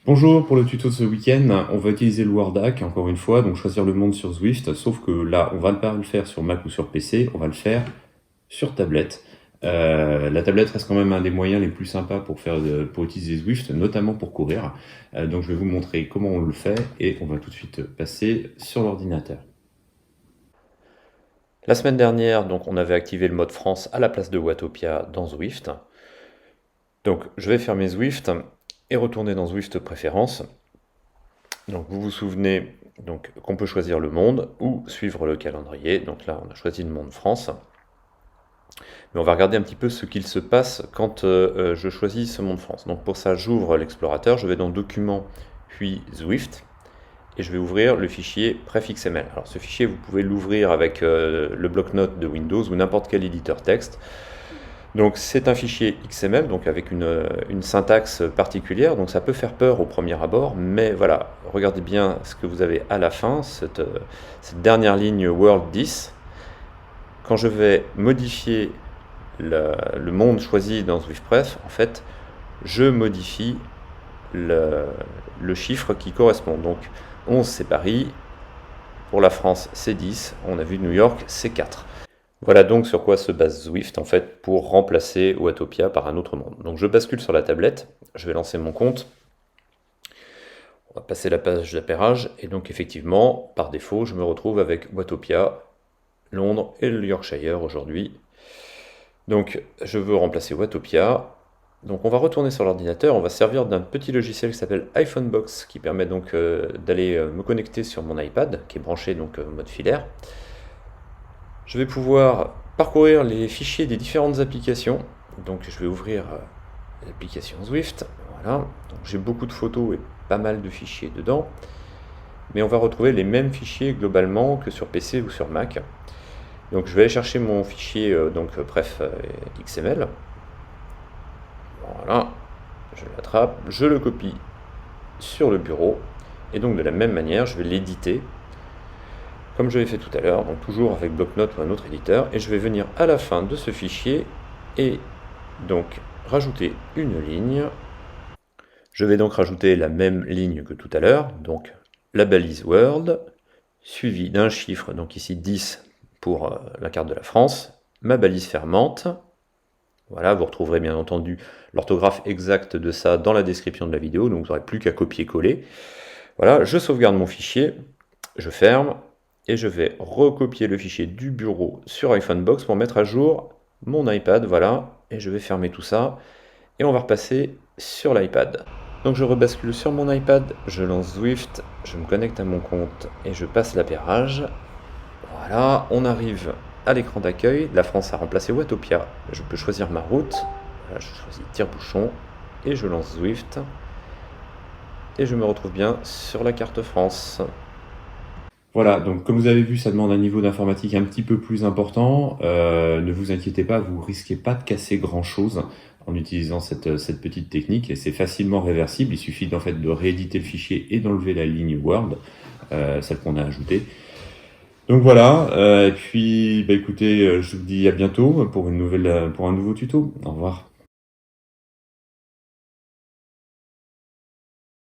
Bonjour, pour le tuto de ce week-end, on va utiliser le WordHack encore une fois, donc choisir le monde sur Zwift, sauf que là, on va pas le faire sur Mac ou sur PC, on va le faire sur tablette. La tablette reste quand même un des moyens les plus sympas pour utiliser Zwift, notamment pour courir. Donc je vais vous montrer comment on le fait et on va tout de suite passer sur l'ordinateur. La semaine dernière, donc, on avait activé le mode France à la place de Watopia dans Zwift. Donc je vais fermer Zwift et retourner dans Zwift Préférences. Donc vous vous souvenez donc, qu'on peut choisir le monde ou suivre le calendrier. Donc là, on a choisi le monde France. Mais on va regarder un petit peu ce qu'il se passe quand je choisis ce monde France. Donc pour ça, j'ouvre l'explorateur, je vais dans Documents, puis Zwift, et je vais ouvrir le fichier pref.xml. Alors ce fichier, vous pouvez l'ouvrir avec le bloc-notes de Windows ou n'importe quel éditeur texte. Donc c'est un fichier XML, donc avec une syntaxe particulière, donc ça peut faire peur au premier abord, mais voilà, regardez bien ce que vous avez à la fin, cette dernière ligne World 10. Quand je vais modifier le monde choisi dans ZwiftPref, en fait, je modifie le chiffre qui correspond. Donc 11 c'est Paris, pour la France c'est 10, on a vu New York c'est 4. Voilà donc sur quoi se base Zwift en fait pour remplacer Watopia par un autre monde. Donc je bascule sur la tablette, je vais lancer mon compte, on va passer la page d'appairage et donc effectivement par défaut je me retrouve avec Watopia, Londres et le Yorkshire aujourd'hui. Donc je veux remplacer Watopia, donc on va retourner sur l'ordinateur, on va servir d'un petit logiciel qui s'appelle iPhonebox qui permet donc d'aller me connecter sur mon iPad qui est branché donc mode filaire. Je vais pouvoir parcourir les fichiers des différentes applications. Donc je vais ouvrir l'application Zwift. Voilà. J'ai beaucoup de photos et pas mal de fichiers dedans. Mais on va retrouver les mêmes fichiers globalement que sur PC ou sur Mac. Donc je vais aller chercher mon fichier bref XML. Voilà. Je l'attrape, je le copie sur le bureau. Et donc de la même manière, je vais l'éditer comme je l'ai fait tout à l'heure, donc toujours avec bloc-notes ou un autre éditeur, et je vais venir à la fin de ce fichier et donc rajouter une ligne. Je vais donc rajouter la même ligne que tout à l'heure, donc la balise World, suivie d'un chiffre, donc ici 10 pour la carte de la France, ma balise fermante. Voilà, vous retrouverez bien entendu l'orthographe exacte de ça dans la description de la vidéo, donc vous n'aurez plus qu'à copier-coller. Voilà, je sauvegarde mon fichier, je ferme, et je vais recopier le fichier du bureau sur iPhonebox pour mettre à jour mon iPad, voilà, et je vais fermer tout ça, et on va repasser sur l'iPad. Donc je rebascule sur mon iPad, je lance Zwift, je me connecte à mon compte, et je passe l'appairage. Voilà, on arrive à l'écran d'accueil, la France a remplacé Watopia, je peux choisir ma route, voilà, je choisis tire-bouchon, et je lance Zwift, et je me retrouve bien sur la carte France. Voilà, donc comme vous avez vu, ça demande un niveau d'informatique un petit peu plus important. Ne vous inquiétez pas, vous risquez pas de casser grand-chose en utilisant cette petite technique, et c'est facilement réversible. Il suffit en fait de rééditer le fichier et d'enlever la ligne Word, celle qu'on a ajoutée. Donc voilà, et puis écoutez, je vous dis à bientôt pour un nouveau tuto. Au revoir.